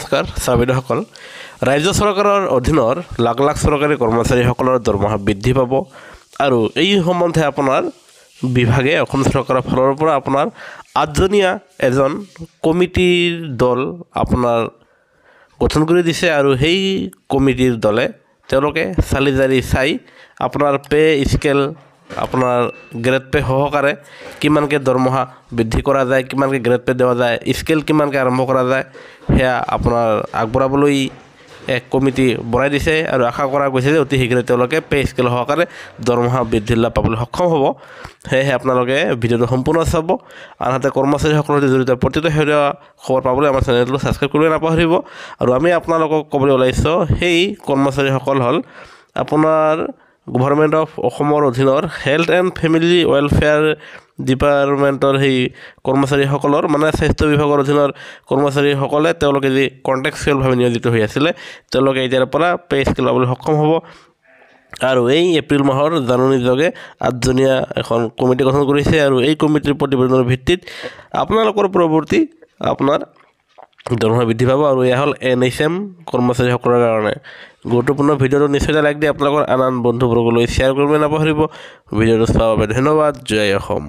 নমস্কাৰ চাবিদসকল ৰাজ্য চৰকাৰৰ অধীনৰ লাখ লাখ চৰকাৰী কৰ্মচাৰীসকলৰ দৰমহা বৃদ্ধি পাব আৰু এই সম্বন্ধে আপোনাৰ বিভাগে অসম চৰকাৰৰ ফালৰ পৰা আপোনাৰ 8জনীয়া এজন কমিটিৰ দল আপোনাৰ গঠন কৰি দিছে আৰু সেই কমিটিৰ দলে তেওঁলোকে চালি জাৰি চাই আপোনাৰ পে স্কেল আপোনাৰ গ্ৰেড পে সহকাৰে কিমানকৈ দৰমহা বৃদ্ধি কৰা যায় কিমানকৈ গ্ৰেড পে দেওয়া যায় স্কেল কিমানকৈ আৰম্ভ কৰা যায় সেয়া আপোনাৰ আগবঢ়াবলৈ এক কমিটি বনাই দিছে আৰু আশা কৰা গৈছে যে অতি শীঘ্ৰে তেওঁলোকে পে স্কেল সহকাৰে দৰমহা বৃদ্ধি লাভ পাবলৈ সক্ষম হ'ব সেয়েহে আপোনালোকে ভিডিঅ'টো সম্পূৰ্ণ চাব আনহাতে কৰ্মচাৰীসকলৰ সৈতে জড়িত প্ৰতিটো শেহতীয়া খবৰ পাবলৈ আমাৰ চেনেলটো ছাবস্ক্ৰাইব কৰিবলৈ নাপাহৰিব আৰু আমি আপোনালোকক ক'বলৈ ওলাইছোঁ সেই কৰ্মচাৰীসকল হ'ল আপোনাৰ গভৰ্ণমেণ্ট অফ অসমৰ অধীনৰ হেল্থ এণ্ড ফেমিলি ৱেলফেয়াৰ ডিপাৰ্টমেণ্টৰ সেই কৰ্মচাৰীসকলৰ মানে স্বাস্থ্য বিভাগৰ অধীনৰ কৰ্মচাৰীসকলে তেওঁলোকে যি কণ্ট্ৰেক্টচুৱেলভাৱে নিয়োজিত হৈ আছিলে তেওঁলোকে এতিয়াৰ পৰা পে স্কেল পাবলৈ সক্ষম হ'ব আৰু এই এপ্ৰিল মাহৰ জাননীযোগে 8জনীয়া এখন কমিটি গঠন কৰিছে আৰু এই কমিটিৰ প্ৰতিবেদনৰ ভিত্তিত আপোনালোকৰ পৰৱৰ্তী আপোনাৰ দৰমহা বৃদ্ধি পাব আৰু এয়া হ'ল NHM কৰ্মচাৰীসকলৰ কাৰণে গুৰুত্বপূৰ্ণ ভিডিঅ'টো নিশ্চয় লাইক দি আপোনালোকৰ আন বন্ধুবৰ্গলৈ শ্বেয়াৰ কৰিবলৈ নাপাহৰিব ভিডিঅ'টো চোৱাৰ বাবে ধন্যবাদ জয় অসম।